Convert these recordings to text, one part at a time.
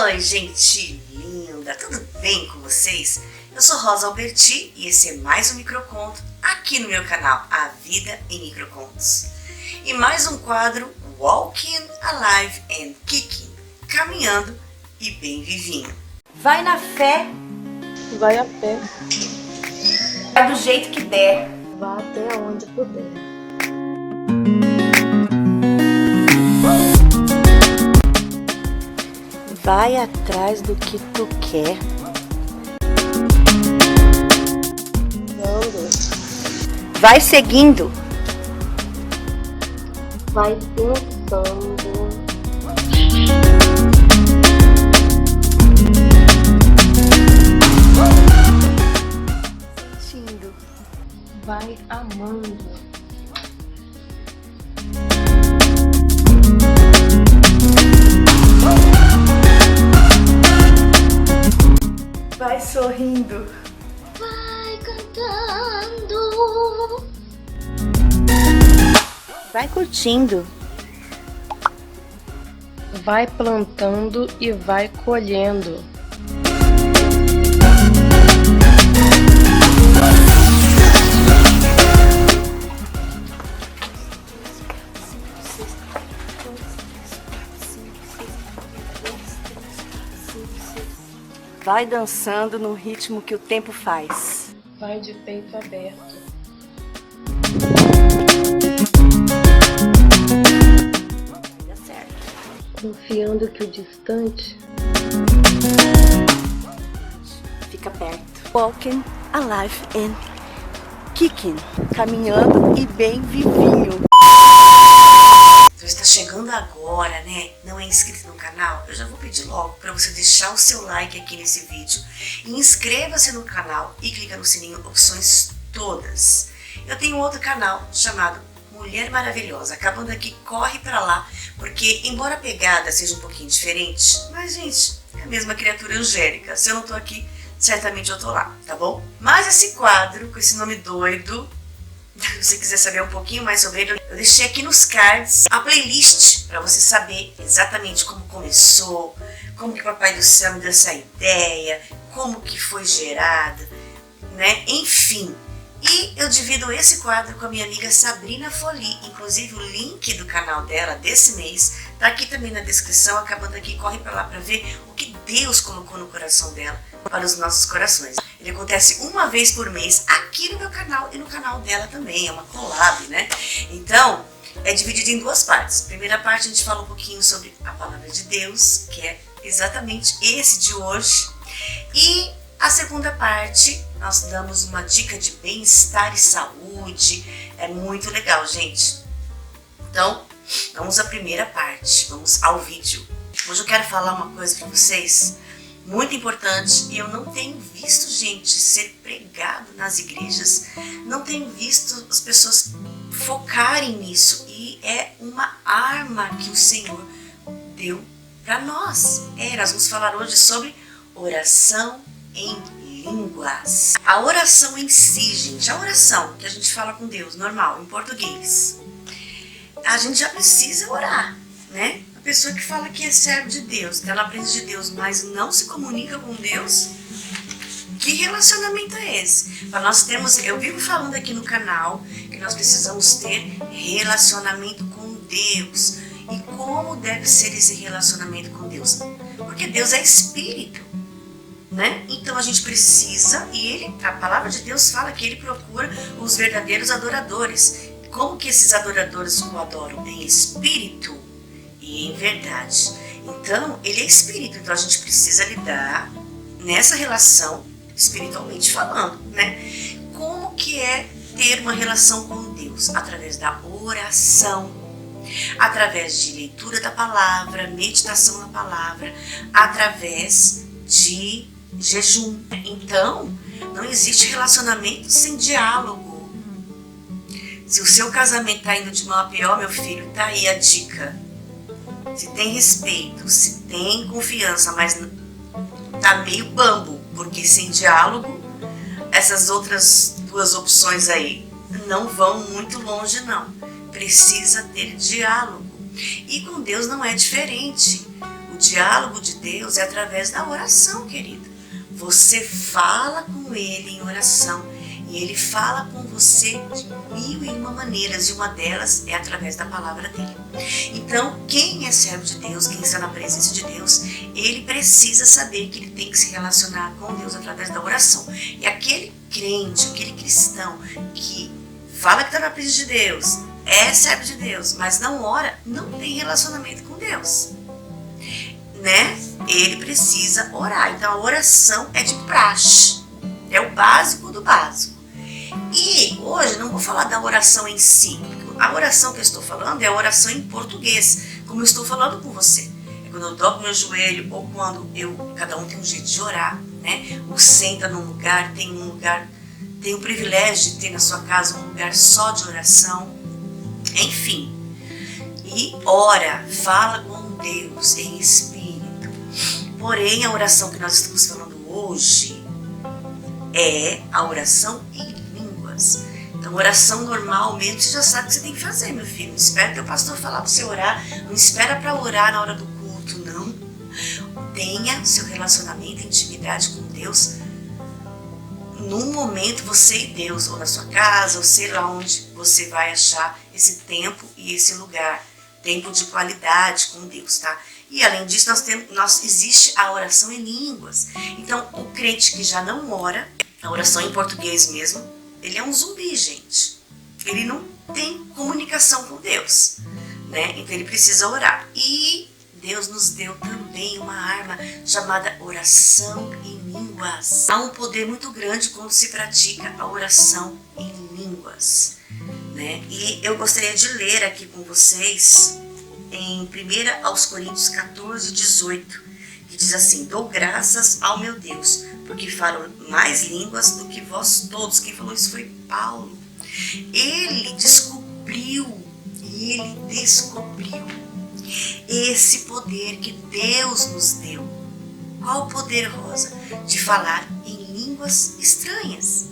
Oi, gente linda, tudo bem com vocês? Eu sou Rosa Alberti e esse é mais um microconto aqui no meu canal A Vida em Microcontos. E mais um quadro Walking, Alive and Kicking, caminhando e bem vivinho. Vai na fé, Vai a pé, vai do jeito que der. vá até onde puder. Vai atrás do que tu quer. Andando, Vai seguindo. vai pensando, Sentindo. vai amando, Vai sorrindo. vai cantando, Vai curtindo. vai plantando e vai colhendo. Vai dançando no ritmo que o tempo faz. Vai de peito aberto, Vai dar certo. confiando que o distante Fica perto. Walking, alive and kicking. Caminhando e bem vivinho. Você está chegando agora, né? Não é inscrito no canal? Eu já vou pedir logo para você deixar o seu like aqui nesse vídeo. E inscreva-se no canal e clica no sininho, opções todas. Eu tenho outro canal chamado Mulher Maravilhosa. Acabando aqui, corre para lá, porque embora a pegada seja um pouquinho diferente, mas gente, é a mesma criatura angélica. Se eu não tô aqui, certamente eu tô lá, tá bom? Mas esse quadro, com esse nome doido, se você quiser saber um pouquinho mais sobre ele, eu deixei aqui nos cards a playlist para você saber exatamente como começou, como que o Papai do Céu me deu essa ideia, como que foi gerada, né? Enfim. E eu divido esse quadro com a minha amiga Sabrina Foli, inclusive o link do canal dela desse mês tá aqui também na descrição. Acabando aqui, corre para lá para ver o que Deus colocou no coração dela para os nossos corações. Ele acontece uma vez por mês aqui no meu canal e no canal dela também, é uma collab, né? Então, é dividido em duas partes. Primeira parte a gente fala um pouquinho sobre a palavra de Deus, que é exatamente esse de hoje. E a segunda parte, nós damos uma dica de bem-estar e saúde. É muito legal, gente. Então, vamos à primeira parte, vamos ao vídeo. Hoje eu quero falar uma coisa para vocês muito importante, e eu não tenho visto, gente, ser pregado nas igrejas, não tenho visto as pessoas focarem nisso, e é uma arma que o Senhor deu para nós. Nós vamos falar hoje sobre oração em línguas. A oração em si, gente, a oração que a gente fala com Deus, normal, em português, a gente já precisa orar, né? A pessoa que fala que é servo de Deus, que ela aprende de Deus, mas não se comunica com Deus, que relacionamento é esse? Para nós termos, eu vivo falando aqui no canal que nós precisamos ter relacionamento com Deus. E como deve ser esse relacionamento com Deus? Porque Deus é espírito, né? Então a gente precisa, e a palavra de Deus fala que ele procura os verdadeiros adoradores. Como que esses adoradores o adoram? Em espírito e em verdade. Então, ele é espírito, então a gente precisa lidar nessa relação, espiritualmente falando, né? Como que é ter uma relação com Deus? Através da oração, através de leitura da palavra, meditação na palavra, através de jejum. Então, não existe relacionamento sem diálogo. Se o seu casamento está indo de mal a pior, meu filho, tá aí a dica. Se tem respeito, se tem confiança, mas tá meio bambo, porque sem diálogo, essas outras duas opções aí não vão muito longe, não. Precisa ter diálogo. E com Deus não é diferente. O O diálogo de Deus é através da oração, querido. Você fala com Ele em oração e Ele fala com você de 1001 maneiras, e uma delas é através da palavra dele. Então, quem é servo de Deus, quem está na presença de Deus, ele precisa saber que ele tem que se relacionar com Deus através da oração. E aquele crente, aquele cristão que fala que está na presença de Deus, é servo de Deus, mas não ora, não tem relacionamento com Deus, né? Ele precisa orar. Então a oração é de praxe, é o básico do básico. E hoje não vou falar da oração em si, porque a oração que eu estou falando é a oração em português, como eu estou falando com você. É quando eu dobro meu joelho, ou quando cada um tem um jeito de orar, né? Ou senta num lugar, tem o privilégio de ter na sua casa um lugar só de oração, enfim. E ora, fala com Deus em espírito. Porém, a oração que nós estamos falando hoje é a oração em línguas. Então, oração normal mesmo, você já sabe o que você tem que fazer, meu filho. Não espera que o pastor falar para você orar, não espera para orar na hora do culto, não. Tenha seu relacionamento, intimidade com Deus num momento, você e Deus, ou na sua casa, ou sei lá onde você vai achar esse tempo e esse lugar. Tempo de qualidade com Deus, tá? E além disso, existe a oração em línguas. Então, o crente que já não ora, a oração em português mesmo, ele é um zumbi, gente. Ele não tem comunicação com Deus, né? Então ele precisa orar. E Deus nos deu também uma arma chamada oração em línguas. Há um poder muito grande quando se pratica a oração em línguas, né? E eu gostaria de ler aqui com vocês em 1 aos Coríntios 14, 18, que diz assim: dou graças ao meu Deus, porque falo mais línguas do que vós todos. Quem falou isso foi Paulo. Ele descobriu esse poder que Deus nos deu. Qual o poder, Rosa? De falar em línguas estranhas.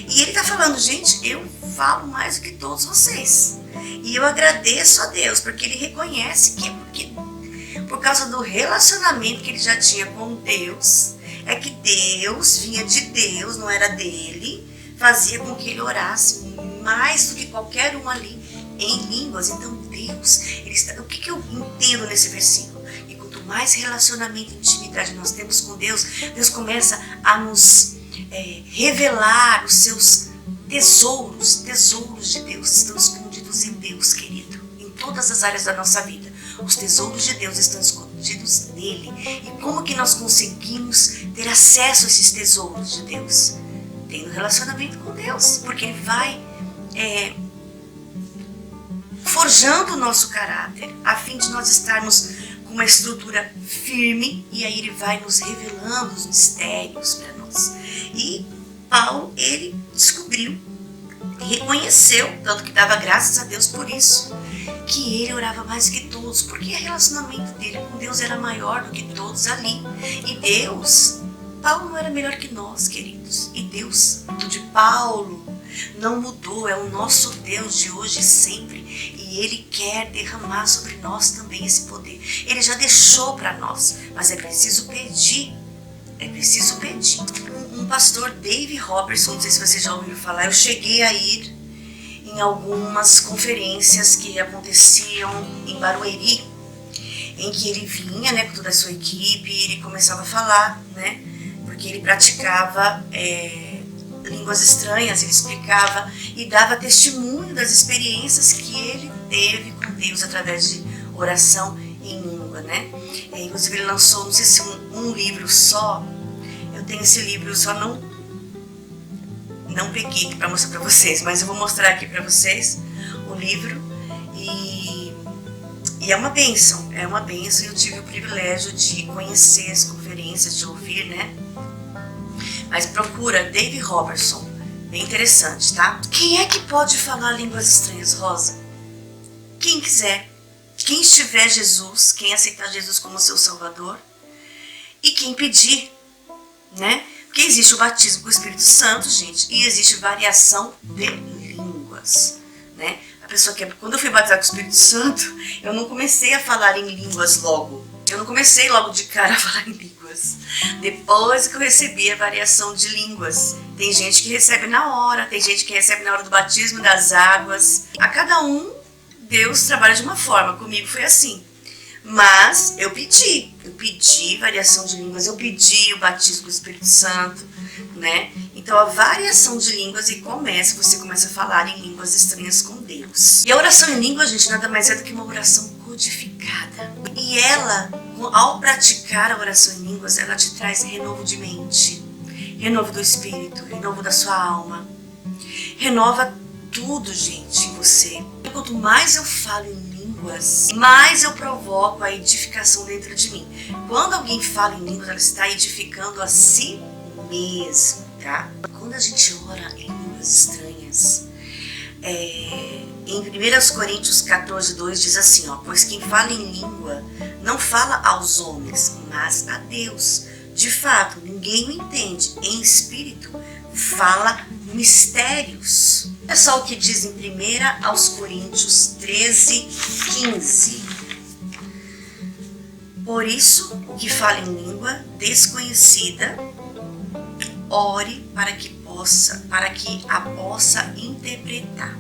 E ele está falando, gente, eu falo mais do que todos vocês. E eu agradeço a Deus, porque ele reconhece que por causa do relacionamento que ele já tinha com Deus, é que Deus vinha de Deus, não era dele, fazia com que ele orasse mais do que qualquer um ali em línguas. Então Deus, o que eu entendo nesse versículo? E quanto mais relacionamento e intimidade nós temos com Deus, Deus começa a nos revelar os seus tesouros de Deus, estão escondidos em Deus, querido, em todas as áreas da nossa vida. Os tesouros de Deus estão escondidos nele. E como que nós conseguimos ter acesso a esses tesouros de Deus? Tendo relacionamento com Deus, porque ele vai forjando o nosso caráter, a fim de nós estarmos com uma estrutura firme, e aí ele vai nos revelando os mistérios para nós. E Paulo, ele descobriu e reconheceu, tanto que dava graças a Deus por isso, que ele orava mais que todos, porque o relacionamento dele com Deus era maior do que todos ali. E Deus, Paulo não era melhor que nós, queridos. E Deus de Paulo não mudou, é o nosso Deus de hoje e sempre. E ele quer derramar sobre nós também esse poder. Ele já deixou para nós, mas é preciso pedir. Um pastor, Dave Robertson, não sei se você já ouviu falar, eu cheguei a ir em algumas conferências que aconteciam em Barueri, em que ele vinha, né, com toda a sua equipe, e ele começava a falar, né, porque ele praticava línguas estranhas, ele explicava e dava testemunho das experiências que ele teve com Deus através de oração em língua, né. Inclusive ele lançou, não sei se um livro só. Eu tenho esse livro, eu só não peguei aqui para mostrar para vocês, mas eu vou mostrar aqui para vocês o livro. E é uma bênção, e eu tive o privilégio de conhecer as conferências, de ouvir, né? Mas procura Dave Robertson, bem interessante, tá? Quem é que pode falar línguas estranhas, Rosa? Quem quiser, quem estiver Jesus, quem aceitar Jesus como seu Salvador, e quem pedir, né? Porque existe o batismo com o Espírito Santo, gente, e existe variação de línguas, né? A pessoa quando eu fui batizar com o Espírito Santo, eu não comecei a falar em línguas logo. Eu não comecei logo de cara a falar em línguas. Depois que eu recebi a variação de línguas. Tem gente que recebe na hora, tem gente que recebe na hora do batismo das águas. A cada um, Deus trabalha de uma forma. Comigo foi assim. Mas eu pedi variação de línguas, eu pedi o batismo do Espírito Santo, né? Então a variação de línguas e você começa a falar em línguas estranhas com Deus. E a oração em línguas, gente, nada mais é do que uma oração codificada. E ela, ao praticar a oração em línguas, ela te traz renovo de mente, renovo do espírito, renovo da sua alma. Renova tudo, gente, em você. E quanto mais eu falo em línguas, mais eu provoco a edificação dentro de mim. Quando alguém fala em línguas, ela está edificando a si mesmo, tá? Quando a gente ora em línguas estranhas, em 1 Coríntios 14:2 diz assim, ó, pois quem fala em língua não fala aos homens, mas a Deus. De fato, ninguém o entende. Em espírito, fala mistérios. Olha só o que diz em 1 Coríntios 13:15. Por isso, o que fala em língua desconhecida, ore para que a possa interpretar.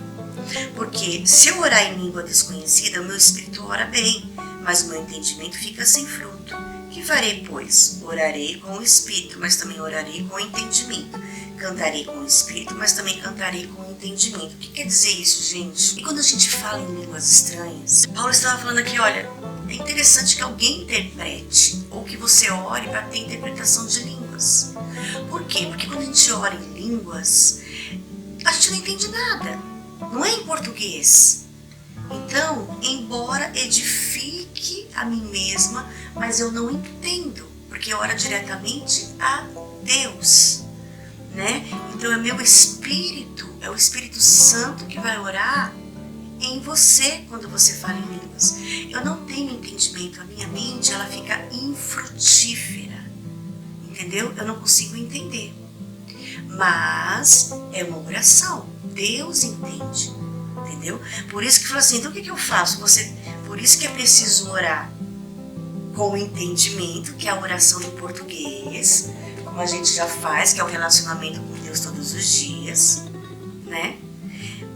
Porque se eu orar em língua desconhecida, o meu espírito ora bem, mas o meu entendimento fica sem fruto. Que farei, pois? Orarei com o espírito, mas também orarei com o entendimento. Cantarei com o espírito, mas também cantarei com o entendimento. O que quer dizer isso, gente? E quando a gente fala em línguas estranhas, Paulo estava falando aqui, olha, é interessante que alguém interprete, ou que você ore para ter interpretação de línguas. Por quê? Porque quando a gente ora em línguas, a gente não entende nada. Não é em português. Então, embora edifique a mim mesma, mas eu não entendo, porque ora diretamente a Deus, né? Então é meu espírito, é o Espírito Santo que vai orar em você quando você fala em línguas. Eu não tenho entendimento, a minha mente ela fica infrutífera, entendeu? Eu não consigo entender, mas é uma oração, Deus entende, entendeu? Por isso que fala assim, então o que eu faço? Por isso que é preciso orar com o entendimento, que é a oração em português, como a gente já faz, que é o relacionamento com Deus todos os dias, né?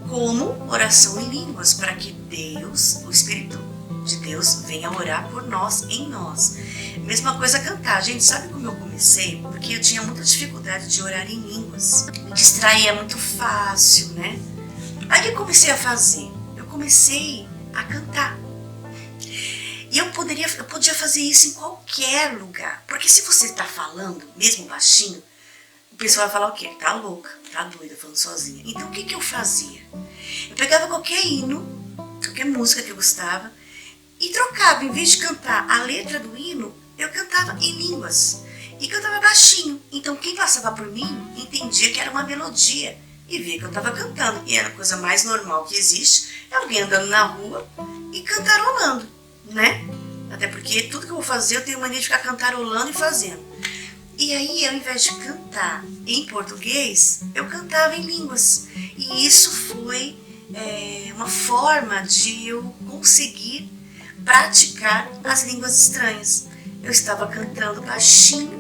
Como oração em línguas, para que Deus, o Espírito de Deus, venha orar por nós, em nós. Mesma coisa cantar. A gente sabe como eu comecei? Porque eu tinha muita dificuldade de orar em línguas. Me distraía muito fácil, né? Aí o que eu comecei a fazer? Eu comecei a cantar. E eu podia fazer isso em qualquer lugar. Porque se você está falando, mesmo baixinho, o pessoal vai falar o quê? Tá louca, tá doida, falando sozinha. Então o que eu fazia? Eu pegava qualquer hino, qualquer música que eu gostava, e trocava. Em vez de cantar a letra do hino, eu cantava em línguas. E cantava baixinho. Então quem passava por mim entendia que era uma melodia. E via que eu estava cantando. E era a coisa mais normal que existe. É alguém andando na rua e cantarolando, né? Até porque tudo que eu vou fazer eu tenho mania de ficar cantarolando e fazendo. E aí, ao invés de cantar em português, eu cantava em línguas. E isso foi uma forma de eu conseguir praticar as línguas estranhas. Eu estava cantando baixinho,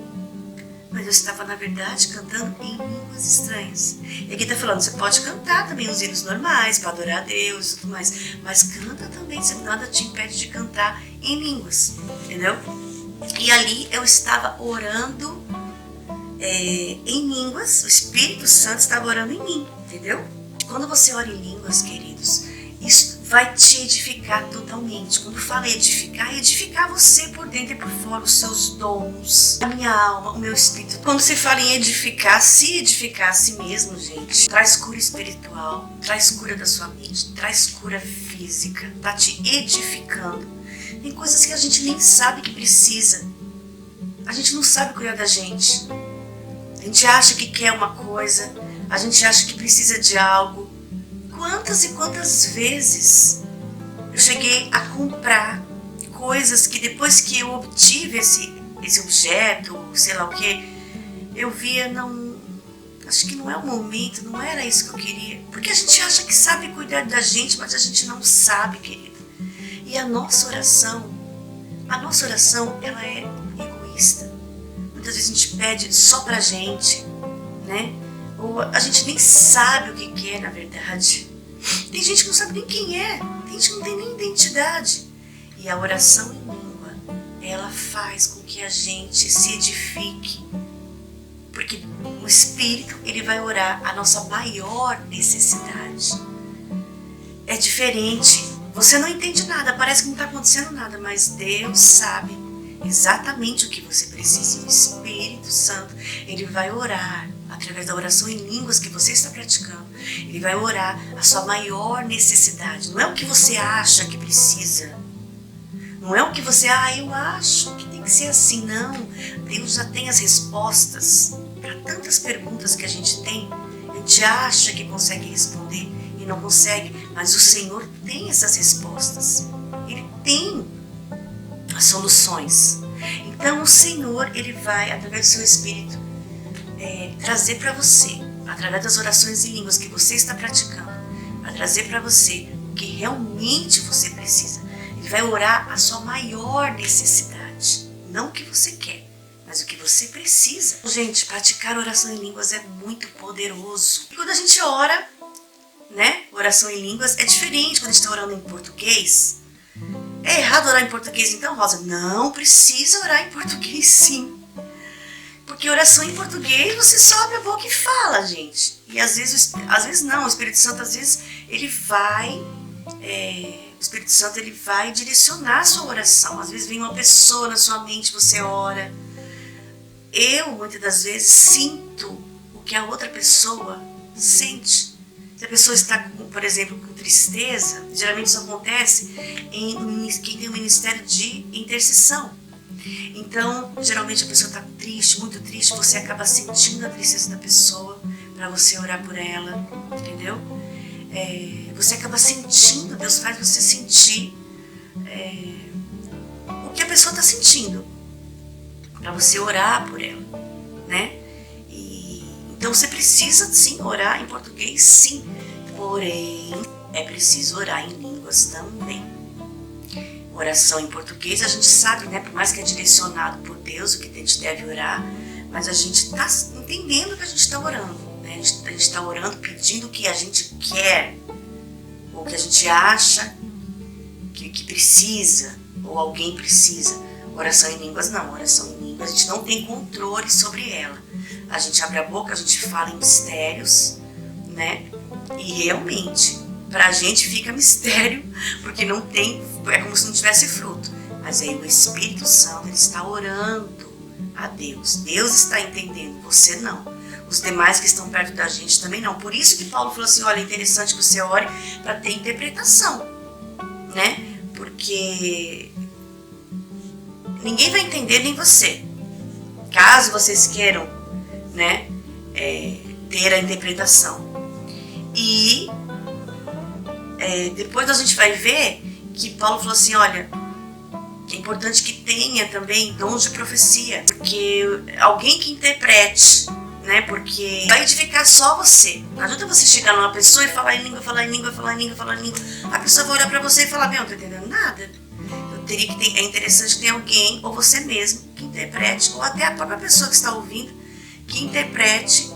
mas eu estava, na verdade, cantando em línguas estranhas. E aqui está falando, você pode cantar também os hinos normais, para adorar a Deus e tudo mais, mas canta também, nada te impede de cantar em línguas, entendeu? E ali eu estava orando em línguas, o Espírito Santo estava orando em mim, entendeu? Quando você ora em línguas, queridos, isso vai te edificar totalmente. Quando fala edificar, é edificar você por dentro e por fora, os seus dons, a minha alma, o meu espírito. Quando se fala em edificar a si mesmo, gente, traz cura espiritual, traz cura da sua mente, traz cura física, tá te edificando. Tem coisas que a gente nem sabe que precisa. A gente não sabe cuidar da gente. A gente acha que quer uma coisa, a gente acha que precisa de algo. Quantas e quantas vezes eu cheguei a comprar coisas que depois que eu obtive esse objeto, sei lá o que, eu via, não, acho que não é o momento, não era isso que eu queria. Porque a gente acha que sabe cuidar da gente, mas a gente não sabe, querido. E a nossa oração a nossa oração, ela é egoísta. Muitas vezes a gente pede só pra gente, né? Ou a gente nem sabe o que quer, na verdade. Tem gente que não sabe nem quem é, tem gente que não tem nem identidade. E a oração em língua, ela faz com que a gente se edifique. Porque o Espírito, ele vai orar a nossa maior necessidade. É diferente. Você não entende nada, parece que não está acontecendo nada, mas Deus sabe exatamente o que você precisa. O Espírito Santo, ele vai orar através da oração em línguas que você está praticando. Ele vai orar a sua maior necessidade. Não é o que você acha que precisa. Não é o que você, eu acho que tem que ser assim. Não. Deus já tem as respostas para tantas perguntas que a gente tem. A gente acha que consegue responder e não consegue. Mas o Senhor tem essas respostas. Ele tem as soluções. Então o Senhor, ele vai, através do seu Espírito, trazer para você, através das orações em línguas que você está praticando, vai trazer para você o que realmente você precisa. Ele vai orar a sua maior necessidade, não o que você quer, mas o que você precisa. Gente, praticar oração em línguas é muito poderoso. E quando a gente ora, né, oração em línguas, é diferente quando a gente está orando em português. É errado orar em português então, Rosa? Não, precisa orar em português sim. Porque oração em português, você só abre a boca e fala, gente. E às vezes não, o Espírito Santo, às vezes, ele vai, o Espírito Santo, ele vai direcionar a sua oração. Às vezes vem uma pessoa na sua mente, você ora. Eu, muitas das vezes, sinto o que a outra pessoa sente. Se a pessoa está, por exemplo, com tristeza, geralmente isso acontece em quem tem um ministério de intercessão. Então, geralmente a pessoa está triste, muito triste, você acaba sentindo a tristeza da pessoa para você orar por ela, entendeu? Você acaba sentindo, Deus faz você sentir o que a pessoa está sentindo, para você orar por ela, né? Então você precisa sim orar em português, sim, porém é preciso orar em línguas também. Oração em português, a gente sabe, né, por mais que é direcionado por Deus o que a gente deve orar, mas a gente está entendendo que a gente está orando, né? A gente está orando pedindo o que a gente quer, ou o que a gente acha que precisa, ou alguém precisa. Oração em línguas não, oração em línguas a gente não tem controle sobre ela. A gente abre a boca, a gente fala em mistérios, né? E realmente, pra gente fica mistério, porque não tem, é como se não tivesse fruto. Mas aí o Espírito Santo, ele está orando a Deus. Deus está entendendo, você não. Os demais que estão perto da gente também não. Por isso que Paulo falou assim, olha, é interessante que você ore para ter interpretação, né? Porque ninguém vai entender, nem você. Caso vocês queiram, né, ter a interpretação. E depois a gente vai ver que Paulo falou assim, olha, é importante que tenha também dons de profecia, porque alguém que interprete, né, porque vai edificar só você. Não adianta você chegar numa pessoa e falar em língua, falar em língua, falar em língua, falar em língua. A pessoa vai olhar pra você e falar, meu, não tô entendendo nada. Eu teria que ter, é interessante que tenha alguém, ou você mesmo, que interprete, ou até a própria pessoa que está ouvindo, que interprete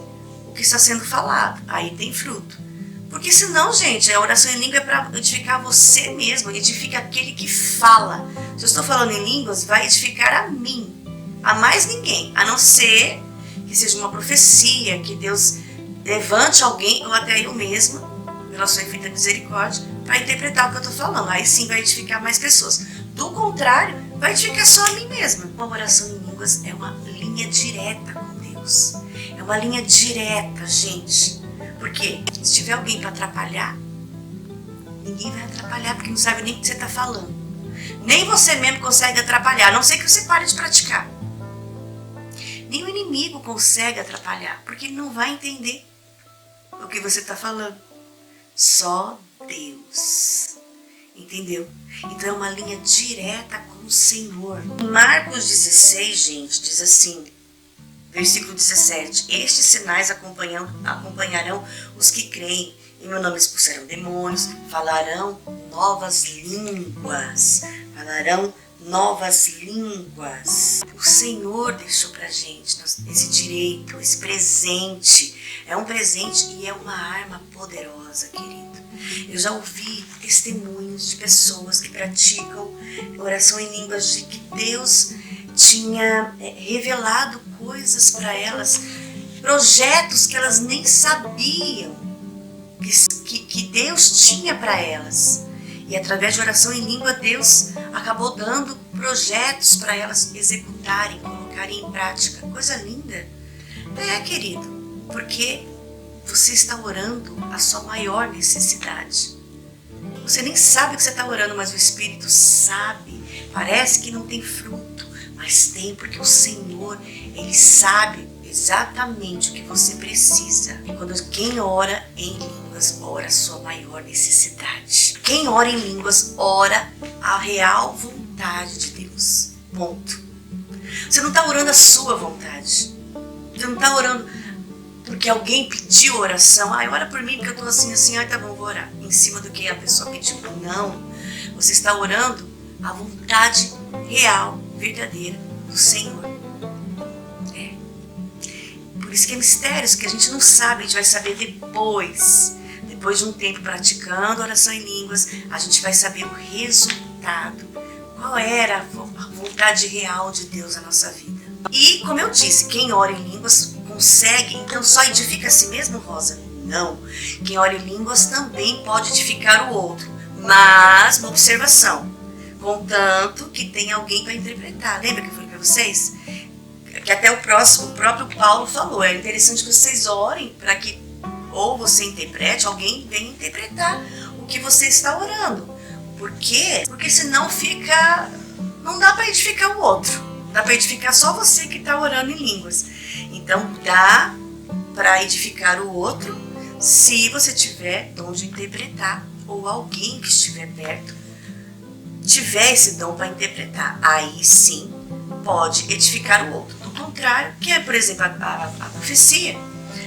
o que está sendo falado. Aí tem fruto. Porque senão, gente, a oração em língua é para edificar você mesmo, edifica aquele que fala. Se eu estou falando em línguas, vai edificar a mim, a mais ninguém, a não ser que seja uma profecia, que Deus levante alguém, ou até eu mesma, pela sua infinita misericórdia, para interpretar o que eu estou falando. Aí sim vai edificar mais pessoas. Do contrário, vai edificar só a mim mesma. Uma oração em línguas é uma linha direta com Deus. É uma linha direta, gente. Porque se tiver alguém para atrapalhar, ninguém vai atrapalhar, porque não sabe nem o que você está falando. Nem você mesmo consegue atrapalhar, a não ser que você pare de praticar. Nem o inimigo consegue atrapalhar, porque ele não vai entender o que você está falando. Só Deus. Entendeu? Então é uma linha direta com o Senhor. Em Marcos 16, gente, diz assim, versículo 17, estes sinais acompanharão os que creem, em meu nome expulsarão demônios, falarão novas línguas, novas línguas. O Senhor deixou pra gente esse direito, esse presente. É um presente e é uma arma poderosa, querido. Eu já ouvi testemunhos de pessoas que praticam oração em línguas, de que Deus tinha revelado coisas para elas, projetos que elas nem sabiam que Deus tinha para elas. E através de oração em língua, Deus acabou dando projetos para elas executarem, colocarem em prática. Coisa linda. Querido, porque você está orando a sua maior necessidade. Você nem sabe que você está orando, mas o Espírito sabe. Parece que não tem fruto, mas tem, porque o Senhor, Ele sabe exatamente o que você precisa. E quando quem ora em línguas, ora a sua maior necessidade. Quem ora em línguas, ora a real vontade de Deus. Ponto. Você não está orando a sua vontade. Você não está orando porque alguém pediu oração. Ora por mim porque eu estou assim. Tá bom, vou orar. Em cima do que a pessoa pediu. Não. Você está orando a vontade real, verdadeira do Senhor. Por isso que é mistérios que a gente não sabe, a gente vai saber depois. Depois de um tempo praticando oração em línguas, a gente vai saber o resultado. Qual era a vontade real de Deus na nossa vida. E, como eu disse, quem ora em línguas consegue, então só edifica a si mesmo, Rosa? Não. Quem ora em línguas também pode edificar o outro. Mas, uma observação, contanto que tenha alguém para interpretar. Lembra que eu falei para vocês? Que até o próprio Paulo falou, é interessante que vocês orem para que ou você interprete, alguém venha interpretar o que você está orando. Por quê? Porque senão não dá para edificar o outro, dá para edificar só você que está orando em línguas. Então dá para edificar o outro se você tiver dom de interpretar ou alguém que estiver perto tiver esse dom para interpretar. Aí sim pode edificar o outro. Do contrário, que é, por exemplo, a profecia.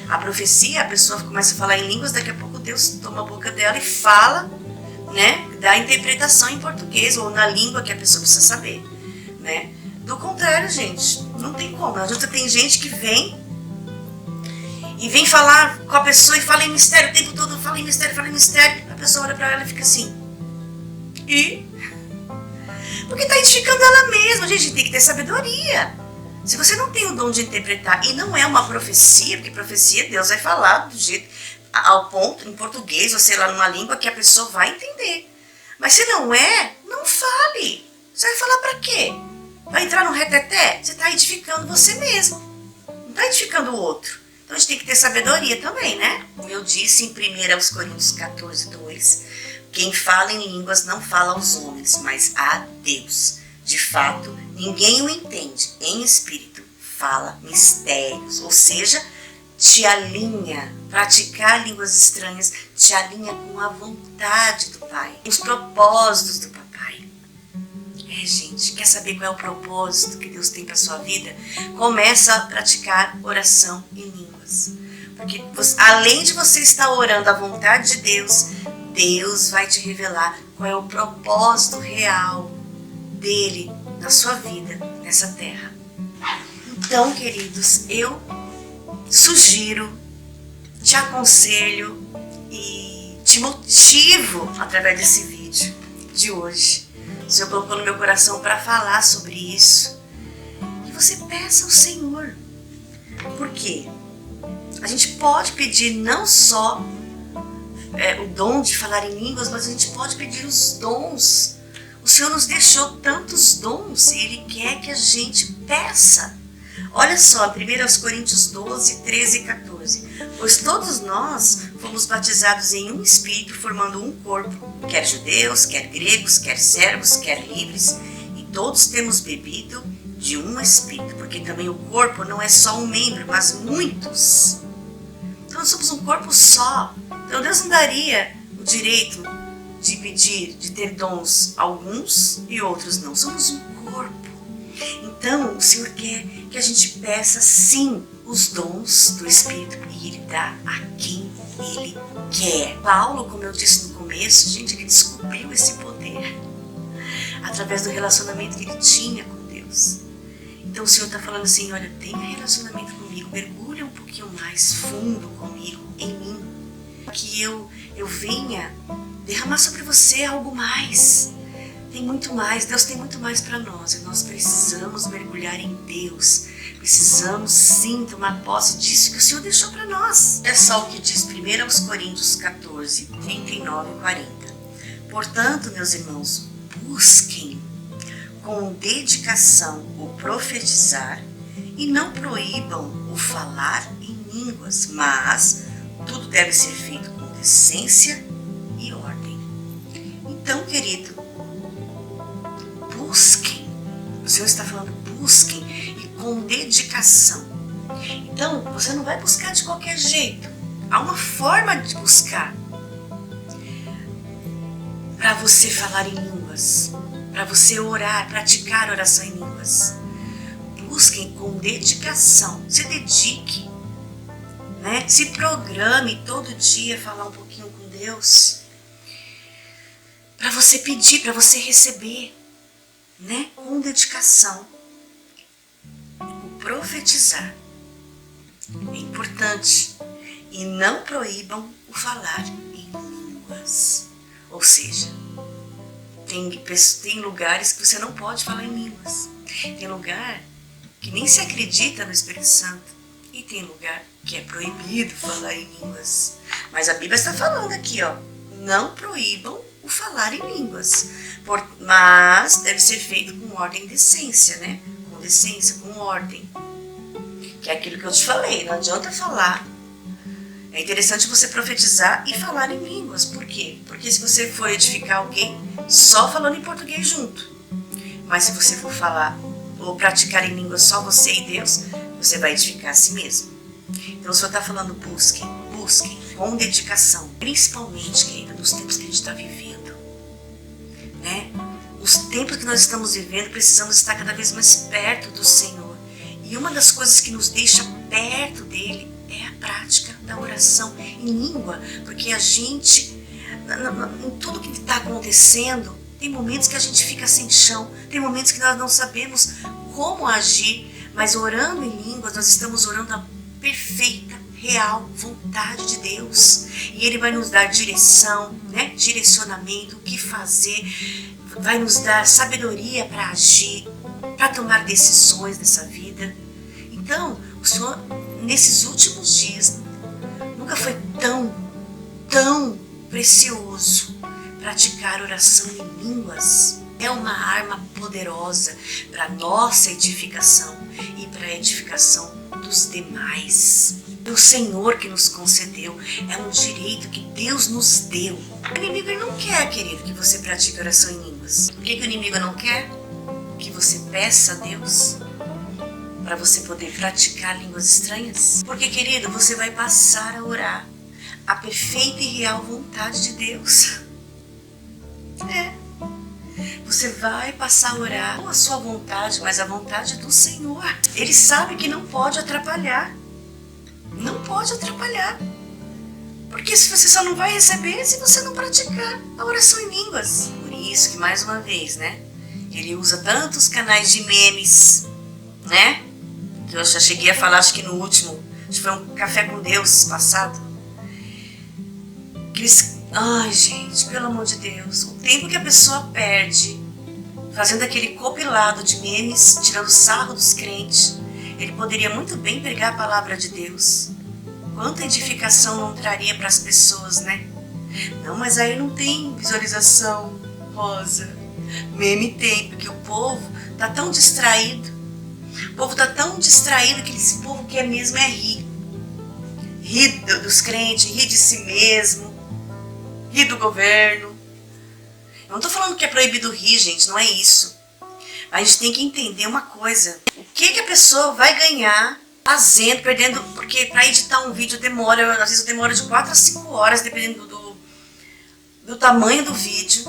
A profecia, a pessoa começa a falar em línguas, daqui a pouco Deus toma a boca dela e fala, né, dá a interpretação em português ou na língua que a pessoa precisa saber, né? Do contrário, gente, não tem como. A gente tem gente que vem falar com a pessoa e fala em mistério o tempo todo, fala em mistério. A pessoa olha para ela e fica assim. Porque está edificando ela mesma. Gente, tem que ter sabedoria. Se você não tem o dom de interpretar, e não é uma profecia, porque profecia Deus vai falar do jeito, ao ponto, em português, ou sei lá, numa língua que a pessoa vai entender. Mas se não é, não fale. Você vai falar para quê? Vai entrar no reteté? Você está edificando você mesmo. Não está edificando o outro. Então a gente tem que ter sabedoria também, né? Como eu disse em 1 Coríntios 14, 2, quem fala em línguas não fala aos homens, mas a Deus. De fato, ninguém o entende. Em espírito, fala mistérios. Ou seja, te alinha. Praticar línguas estranhas te alinha com a vontade do Pai, os propósitos do Papai. Gente, quer saber qual é o propósito que Deus tem para sua vida? Começa a praticar oração em línguas. Porque além de você estar orando a vontade de Deus, Deus vai te revelar qual é o propósito real dele na sua vida, nessa terra. Então, queridos, eu sugiro, te aconselho e te motivo através desse vídeo de hoje. O Senhor colocou no meu coração para falar sobre isso. Que você peça ao Senhor. Por quê? A gente pode pedir não só o dom de falar em línguas, mas a gente pode pedir os dons. O Senhor nos deixou tantos dons e Ele quer que a gente peça. Olha só, 1 Coríntios 12, 13 e 14. Pois todos nós fomos batizados em um Espírito, formando um corpo, quer judeus, quer gregos, quer servos, quer livres, e todos temos bebido de um Espírito, porque também o corpo não é só um membro, mas muitos. Então nós somos um corpo só. Então Deus não daria o direito de pedir, de ter dons alguns e outros não. Somos um corpo. Então o Senhor quer que a gente peça sim os dons do Espírito e Ele dá a quem Ele quer. Paulo, como eu disse no começo, gente, ele descobriu esse poder. através do relacionamento que ele tinha com Deus. Então o Senhor está falando assim, olha, tenha relacionamento comigo, mergulha um pouquinho mais fundo comigo, em mim, que eu venha derramar sobre você algo mais. Tem muito mais, Deus tem muito mais para nós e nós precisamos mergulhar em Deus. Precisamos sim tomar posse disso que o Senhor deixou para nós. É só o que diz 1 Coríntios 14, 39 e 40. Portanto, meus irmãos, busquem com dedicação o profetizar e não proíbam o falar em línguas, mas tudo deve ser feito com decência e ordem. Então, querido, busquem. O Senhor está falando, busquem e com dedicação. Então, você não vai buscar de qualquer jeito. Há uma forma de buscar. Para você falar em línguas, para você orar, praticar oração em línguas. Busquem com dedicação, se dedique, né? Se programe todo dia falar um pouquinho com Deus, para você pedir, para você receber, né? Com dedicação. O profetizar é importante e não proíbam o falar em línguas. Ou seja, tem lugares que você não pode falar em línguas. Tem lugar que nem se acredita no Espírito Santo. E tem lugar que é proibido falar em línguas. Mas a Bíblia está falando aqui, ó, não proíbam o falar em línguas. Mas deve ser feito com ordem e decência, né? Com decência, com ordem. Que é aquilo que eu te falei, não adianta falar. É interessante você profetizar e falar em línguas. Por quê? Porque se você for edificar alguém só falando em português junto, mas se você for falar ou praticar em línguas só você e Deus, você vai edificar a si mesmo. Então o Senhor está falando, busquem com dedicação, principalmente, querida, nos tempos que a gente está vivendo, né? Os tempos que nós estamos vivendo, precisamos estar cada vez mais perto do Senhor. E uma das coisas que nos deixa perto dele é a prática da oração em língua, porque a gente, em tudo que está acontecendo, tem momentos que a gente fica sem chão, tem momentos que nós não sabemos como agir, mas orando em línguas, nós estamos orando a perfeita, real vontade de Deus. E Ele vai nos dar direção, né? Direcionamento, o que fazer, vai nos dar sabedoria para agir, para tomar decisões nessa vida. Então, o Senhor, nesses últimos dias, nunca foi tão precioso praticar oração em línguas. É uma arma poderosa para nossa edificação e para a edificação dos demais. É o Senhor que nos concedeu, é um direito que Deus nos deu. O inimigo não quer, querido, que você pratique oração em línguas. Por que o inimigo não quer? Que você peça a Deus para você poder praticar línguas estranhas. Porque, querido, você vai passar a orar a perfeita e real vontade de Deus. Você vai passar a orar não a sua vontade, mas a vontade do Senhor. Ele sabe que não pode atrapalhar. Não pode atrapalhar. Porque você só não vai receber se você não praticar a oração em línguas. Por isso que, mais uma vez, né? Ele usa tantos canais de memes, né? Que eu já cheguei a falar, acho que no último, acho que foi um Café com Deus passado. Que eles, ai gente, pelo amor de Deus, o tempo que a pessoa perde fazendo aquele compilado de memes, tirando sarro dos crentes, ele poderia muito bem pregar a palavra de Deus. Quanta edificação não traria para as pessoas, né? Não, mas aí não tem visualização, Rosa. Meme tem, porque o povo tá tão distraído. O povo tá tão distraído que esse povo quer mesmo é rir. Rir dos crentes, rir de si mesmo, rir do governo. Eu não tô falando que é proibido rir, gente, não é isso. A gente tem que entender uma coisa. O que a pessoa vai ganhar fazendo, perdendo, porque para editar um vídeo demora, às vezes demora de 4 a 5 horas, dependendo do tamanho do vídeo.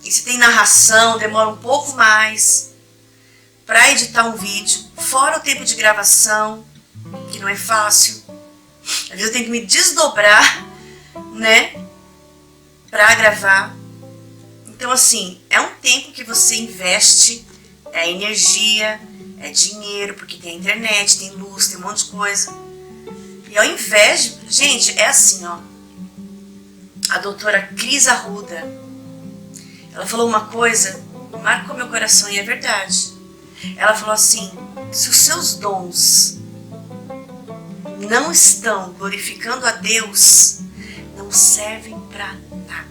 E se tem narração, demora um pouco mais para editar um vídeo, fora o tempo de gravação, que não é fácil. Às vezes eu tenho que me desdobrar, né, para gravar. Então, assim, é um tempo que você investe energia, dinheiro, porque tem internet, tem luz, tem um monte de coisa. E ao invés de... Gente, é assim, ó. A doutora Cris Arruda, ela falou uma coisa, marcou meu coração e é verdade. Ela falou assim, se os seus dons não estão glorificando a Deus, não servem para nada.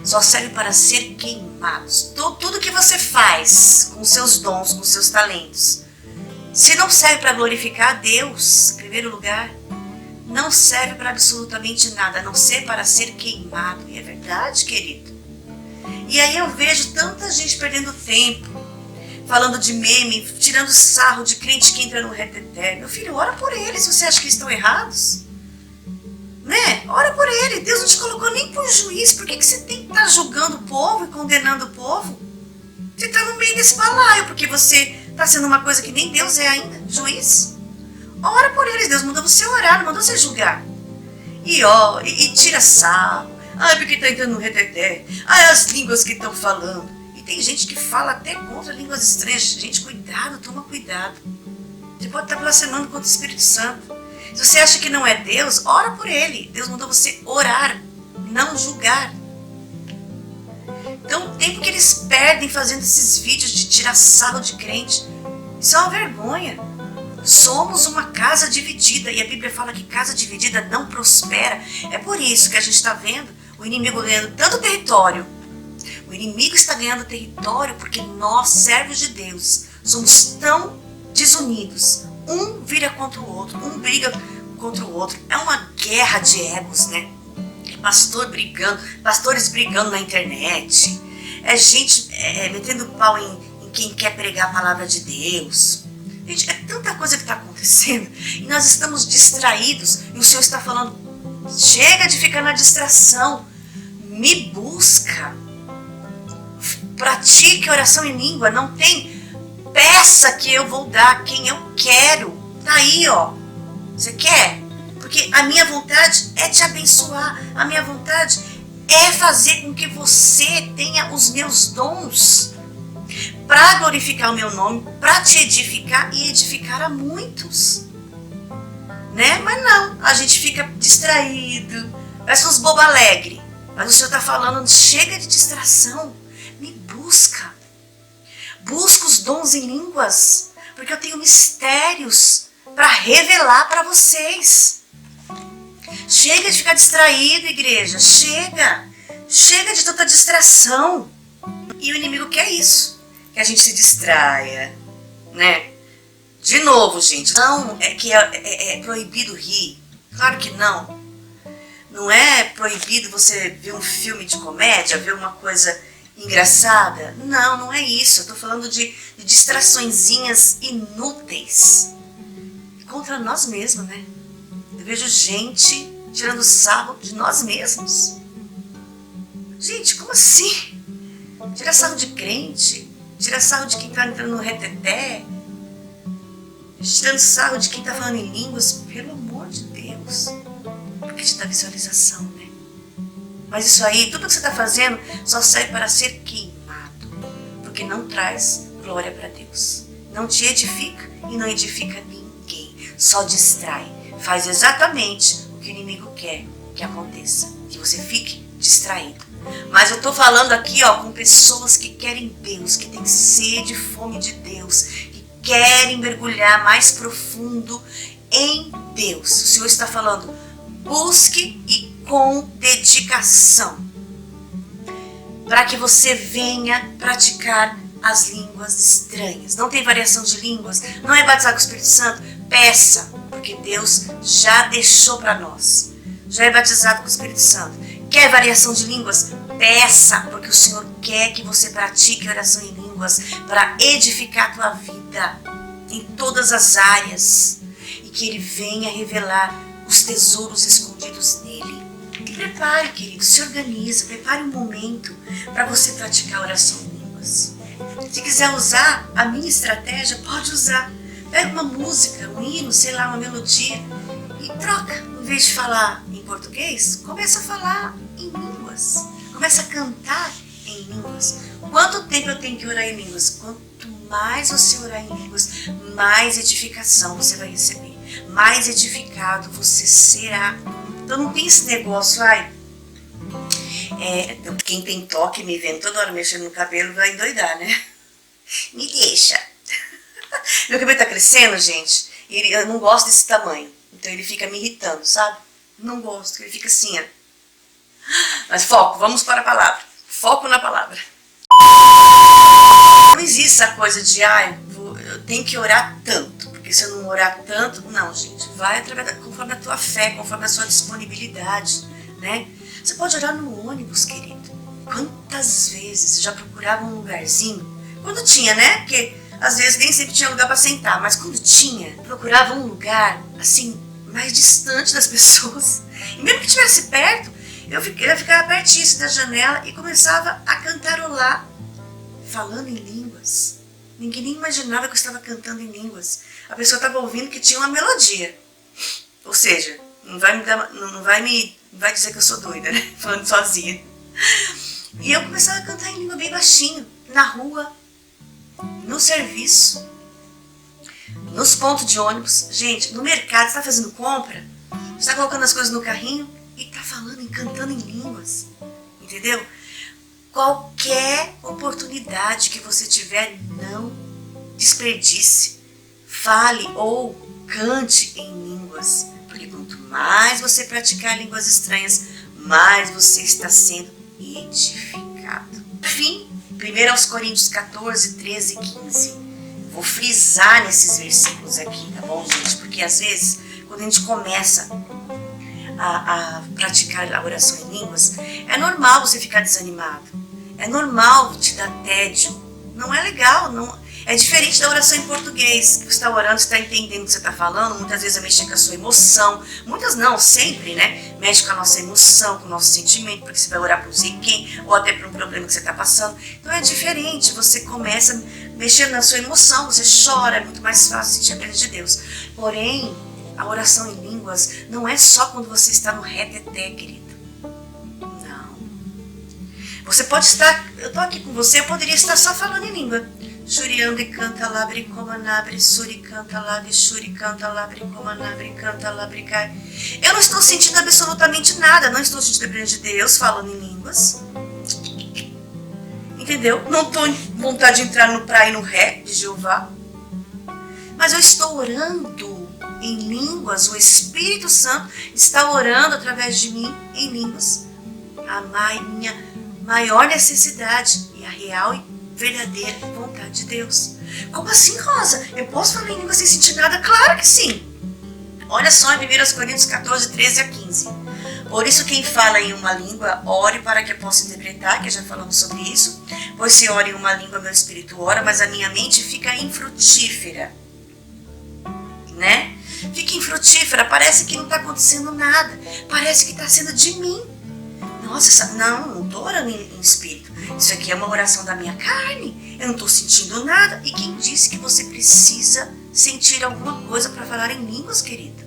Só serve para ser queimados. Tudo que você faz com seus dons, com seus talentos, se não serve para glorificar a Deus, em primeiro lugar, não serve para absolutamente nada, a não ser para ser queimado. E é verdade, querido. E aí eu vejo tanta gente perdendo tempo, falando de meme, tirando sarro de crente que entra no reteté. Meu filho, ora por eles, se você acha que estão errados. Né? Ora por ele. Deus não te colocou nem por juiz. Por que você tem que estar julgando o povo e condenando o povo? Você está no meio desse balaio, porque você está sendo uma coisa que nem Deus é ainda, juiz. Ora por eles. Deus mandou você orar, não mandou você julgar. E tira sarro. Porque está entrando no reteté. As línguas que estão falando. E tem gente que fala até contra línguas estranhas. Gente, cuidado, toma cuidado. Você pode estar blasfemando contra o Espírito Santo. Se você acha que não é Deus, ora por ele. Deus mandou você orar, não julgar. Então, o tempo que eles perdem fazendo esses vídeos de tirar sarro de crente, isso é uma vergonha. Somos uma casa dividida, e a Bíblia fala que casa dividida não prospera. É por isso que a gente está vendo o inimigo ganhando tanto território. O inimigo está ganhando território porque nós, servos de Deus, somos tão desunidos. Um vira contra o outro, um briga contra o outro. É uma guerra de egos, né? É pastores brigando na internet. É gente metendo pau em quem quer pregar a palavra de Deus. Gente, é tanta coisa que está acontecendo e nós estamos distraídos. E o Senhor está falando, chega de ficar na distração. Me busca. Pratique oração em língua. Não tem... Peça que eu vou dar quem eu quero. Tá aí, ó. Você quer? Porque a minha vontade é te abençoar. A minha vontade é fazer com que você tenha os meus dons para glorificar o meu nome, para te edificar e edificar a muitos. Né? Mas não, a gente fica distraído. Parece uns bobo alegre. Mas o Senhor está falando, chega de distração. Me busca. Busca os dons em línguas, porque eu tenho mistérios para revelar para vocês. Chega de ficar distraído, igreja. Chega. Chega de tanta distração. E o inimigo quer isso. Que a gente se distraia, né? De novo, gente. Não é que é proibido rir. Claro que não. Não é proibido você ver um filme de comédia, ver uma coisa... engraçada? Não, não é isso. Eu tô falando de distraçõezinhas inúteis contra nós mesmos, né? Eu vejo gente tirando sarro de nós mesmos. Gente, como assim? Tira sarro de crente, tira sarro de quem tá entrando no reteté, tirando sarro de quem tá falando em línguas, pelo amor de Deus. Porque te dá visualização, né? Mas isso aí, tudo que você está fazendo, só serve para ser queimado. Porque não traz glória para Deus. Não te edifica e não edifica ninguém. Só distrai. Faz exatamente o que o inimigo quer que aconteça. Que você fique distraído. Mas eu estou falando aqui, ó, com pessoas que querem Deus, que têm sede e fome de Deus, que querem mergulhar mais profundo em Deus. O Senhor está falando, busque e com dedicação, para que você venha praticar as línguas estranhas. Não tem variação de línguas, não é batizar com o Espírito Santo, peça, porque Deus já deixou para nós, já é batizado com o Espírito Santo. Quer variação de línguas? Peça, porque o Senhor quer que você pratique oração em línguas para edificar a tua vida em todas as áreas e que Ele venha revelar os tesouros escondidos nele. E prepare, querido, se organize, prepare um momento para você praticar oração em línguas. Se quiser usar a minha estratégia, pode usar. Pega uma música, um hino, sei lá, uma melodia e troca. Em vez de falar em português, começa a falar em línguas. Começa a cantar em em línguas. Quanto tempo eu tenho que orar em línguas? Quanto mais você orar em línguas, mais edificação você vai receber. Mais edificado você será. Então não tem esse negócio, quem tem toque me vendo toda hora mexendo no cabelo vai endoidar, né? Me deixa. Meu cabelo tá crescendo, gente, e eu não gosto desse tamanho. Então ele fica me irritando, sabe? Não gosto, ele fica assim, ó. Mas foco, vamos para a palavra. Foco na palavra. Não existe essa coisa de, eu tenho que orar tanto. Porque se eu não orar tanto, não, gente. Vai conforme a tua fé, conforme a sua disponibilidade, né? Você pode orar no ônibus, querido. Quantas vezes já procurava um lugarzinho? Quando tinha, né? Porque às vezes nem sempre tinha lugar para sentar, mas quando tinha, procurava um lugar, assim, mais distante das pessoas. E mesmo que estivesse perto, eu ficava pertíssimo da janela e começava a cantarolar, falando em línguas. Ninguém nem imaginava que eu estava cantando em línguas. A pessoa estava ouvindo que tinha uma melodia. Ou seja, não vai dizer que eu sou doida, né? Falando sozinha. E eu começava a cantar em língua bem baixinho, na rua, no serviço, nos pontos de ônibus. Gente, no mercado, você está fazendo compra, você está colocando as coisas no carrinho e está falando e cantando em línguas. Entendeu? Qualquer oportunidade que você tiver, não desperdice. Fale ou cante em línguas. Porque quanto mais você praticar línguas estranhas, mais você está sendo edificado. Por fim, 1 Coríntios 14, 13 e 15. Vou frisar nesses versículos aqui, tá bom, gente? Porque às vezes, quando a gente começa a praticar a oração em línguas, é normal você ficar desanimado. É normal te dar tédio. Não é legal, não. É diferente da oração em português, que você está orando, você está entendendo o que você está falando, muitas vezes mexe com a sua emoção, muitas não, sempre, né? Mexe com a nossa emoção, com o nosso sentimento, porque você vai orar para não sei quem, ou até para um problema que você está passando. Então é diferente, você começa mexendo na sua emoção, você chora, é muito mais fácil sentir a presença de Deus. Porém, a oração em línguas não é só quando você está no reteté, querido. Não. Você pode estar, eu estou aqui com você, eu poderia estar só falando em língua. Shuriande canta labre comanabre, suri canta labre, shuri canta labre comanabre, canta labre cai. Eu não estou sentindo absolutamente nada, não estou sentindo a presença de Deus falando em línguas. Entendeu? Não estou com vontade de entrar no pra e no ré de Jeová. Mas eu estou orando em línguas, o Espírito Santo está orando através de mim em línguas. A minha maior necessidade e a real e verdadeira vontade de Deus. Como assim, Rosa? Eu posso falar em língua sem sentir nada? Claro que sim. Olha só em 1 Coríntios 14, 13 a 15. Por isso quem fala em uma língua, ore para que eu possa interpretar, que já falamos sobre isso. Pois se ora em uma língua, meu espírito ora, mas a minha mente fica infrutífera. Né? Fica infrutífera, parece que não está acontecendo nada. Parece que está sendo de mim. Nossa, não estou orando em espírito. Isso aqui é uma oração da minha carne. Eu não estou sentindo nada. E quem disse que você precisa sentir alguma coisa para falar em línguas, querido?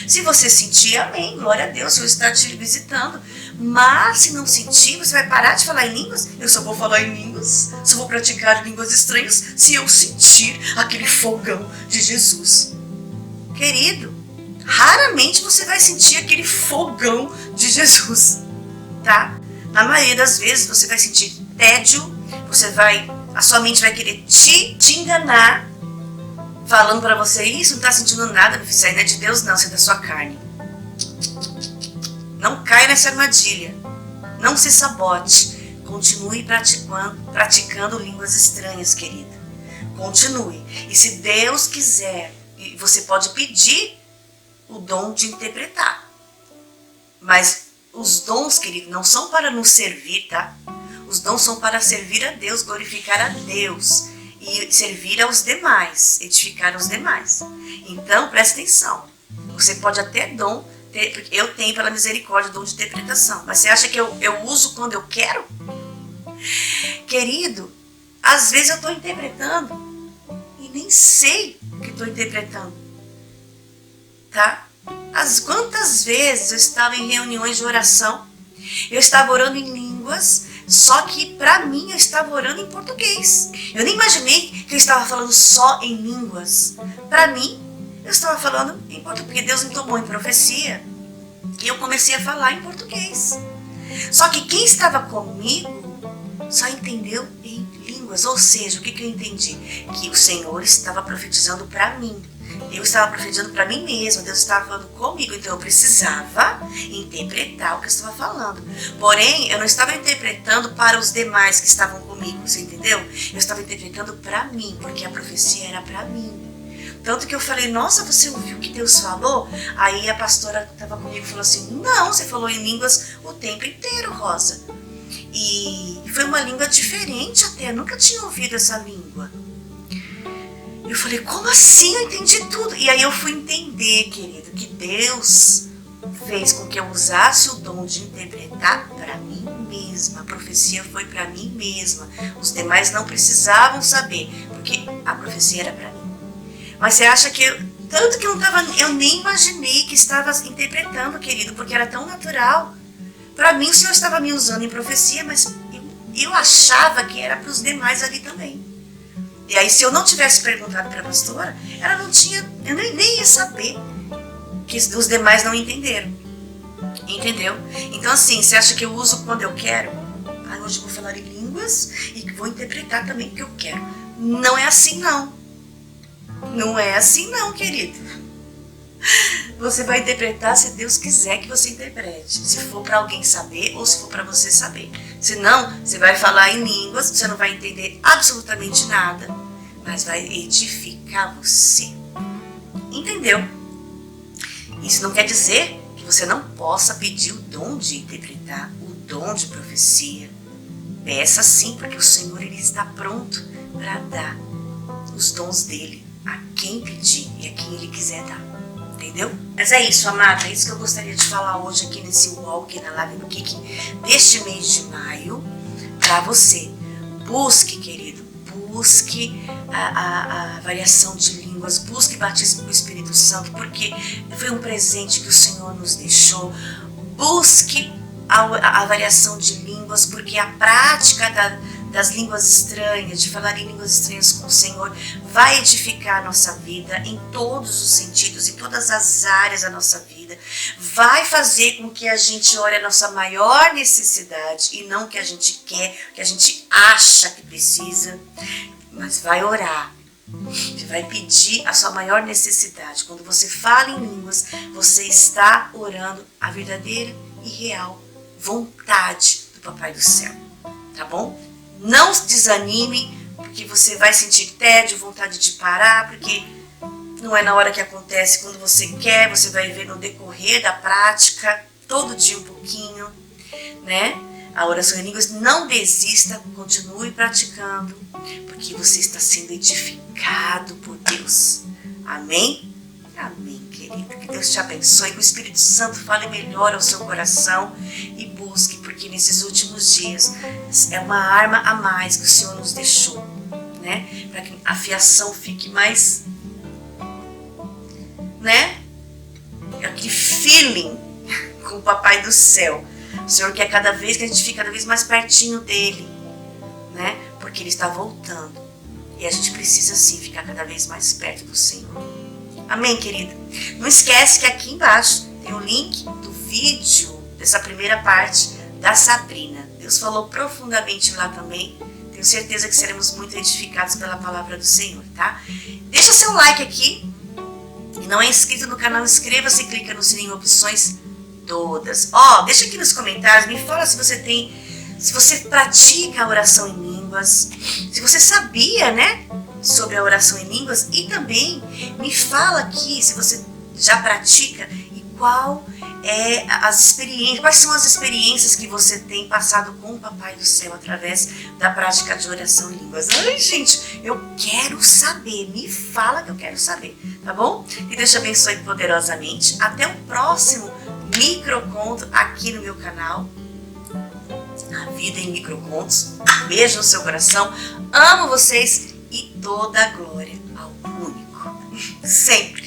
Se você sentir, amém, glória a Deus, eu estou te visitando. Mas se não sentir, você vai parar de falar em línguas? Eu só vou falar em línguas, só vou praticar línguas estranhas se eu sentir aquele fogão de Jesus. Querido, raramente você vai sentir aquele fogão de Jesus, tá? Na maioria das vezes você vai sentir tédio, a sua mente vai querer te enganar, falando pra você, isso não tá sentindo nada, isso aí não é de Deus não, isso é da sua carne. Não caia nessa armadilha, não se sabote, continue praticando línguas estranhas, querida. Continue, e se Deus quiser, você pode pedir o dom de interpretar, mas os dons, querido, não são para nos servir, tá? Os dons são para servir a Deus, glorificar a Deus e servir aos demais, edificar os demais. Então, presta atenção. Você pode até porque eu tenho pela misericórdia o dom de interpretação, mas você acha que eu uso quando eu quero? Querido, às vezes eu estou interpretando e nem sei o que estou interpretando, tá? Quantas vezes eu estava em reuniões de oração, eu estava orando em línguas, Só que pra mim eu estava orando em português. Eu nem imaginei que eu estava falando só em línguas. Pra mim, eu estava falando em português, porque Deus me tomou em profecia. E eu comecei a falar em português. Só que quem estava comigo só entendeu em línguas. Ou seja, o que eu entendi? Que o Senhor estava profetizando para mim. Eu estava profetizando para mim mesma. Deus estava falando comigo. Então eu precisava interpretar o que eu estava falando. Porém, eu não estava interpretando para os demais que estavam comigo. Você entendeu? Eu estava interpretando para mim, porque a profecia era para mim. Tanto que eu falei, nossa, você ouviu o que Deus falou? Aí a pastora que estava comigo falou assim, não, você falou em línguas o tempo inteiro, Rosa. E foi uma língua diferente até, eu nunca tinha ouvido essa língua. Eu falei, como assim? Eu entendi tudo. E aí eu fui entender, querido, que Deus fez com que eu usasse o dom de interpretar para mim mesma. A profecia foi para mim mesma. Os demais não precisavam saber, porque a profecia era para mim. Mas você acha que tanto que eu nem imaginei que estava interpretando, querido, porque era tão natural. Para mim o Senhor estava me usando em profecia, mas eu achava que era para os demais ali também. E aí se eu não tivesse perguntado para a pastora, ela não tinha, eu nem ia saber que os demais não entenderam. Entendeu? Então assim, você acha que eu uso quando eu quero? Ah, hoje eu vou falar em línguas e vou interpretar também o que eu quero. Não é assim não. Não é assim não, querido. Você vai interpretar se Deus quiser que você interprete. Se for para alguém saber ou se for para você saber. Senão, você vai falar em línguas, você não vai entender absolutamente nada, mas vai edificar você. Entendeu? Isso não quer dizer que você não possa pedir o dom de interpretar, o dom de profecia. Peça sim, porque o Senhor ele está pronto para dar os dons dele a quem pedir e a quem ele quiser dar. Entendeu? Mas é isso, amada. É isso que eu gostaria de falar hoje aqui nesse Walk na Live no Kicking deste mês de maio para você. Busque, querido, busque a variação de línguas, busque batismo com o Espírito Santo, porque foi um presente que o Senhor nos deixou. Busque a variação de línguas, porque a prática das línguas estranhas, de falar em línguas estranhas com o Senhor, vai edificar a nossa vida em todos os sentidos, em todas as áreas da nossa vida. Vai fazer com que a gente ore a nossa maior necessidade e não o que a gente quer, o que a gente acha que precisa, mas vai orar. Você vai pedir a sua maior necessidade. Quando você fala em línguas, você está orando a verdadeira e real vontade do Papai do Céu. Tá bom? Não desanime, porque você vai sentir tédio, vontade de parar, porque não é na hora que acontece quando você quer, você vai ver no decorrer da prática, todo dia um pouquinho, né? A oração em línguas, não desista, continue praticando, porque você está sendo edificado por Deus. Amém? Amém, querido. Que Deus te abençoe, que o Espírito Santo fale melhor ao seu coração e busque, porque nesses últimos dias é uma arma a mais que o Senhor nos deixou, né? Para que a fiação fique mais, né? Aquele feeling com o Papai do Céu. O Senhor quer cada vez que a gente fique cada vez mais pertinho dele, né? Porque ele está voltando. E a gente precisa sim ficar cada vez mais perto do Senhor. Amém, querida? Não esquece que aqui embaixo tem o link do vídeo dessa primeira parte da Sabrina. Deus falou profundamente lá também. Tenho certeza que seremos muito edificados pela palavra do Senhor, tá? Deixa seu like aqui. E não é inscrito no canal, inscreva-se e clica no sininho opções todas. Deixa aqui nos comentários, me fala se você pratica a oração em línguas, se você sabia, né, sobre a oração em línguas, e também me fala aqui se você já pratica e quais são as experiências que você tem passado com o Papai do Céu através da prática de oração em línguas. Ai, gente, eu quero saber, me fala que eu quero saber, tá bom? E Deus te abençoe poderosamente. Até o próximo microconto aqui no meu canal, A Vida em Microcontos. Beijo no seu coração, amo vocês e toda a glória ao único, sempre.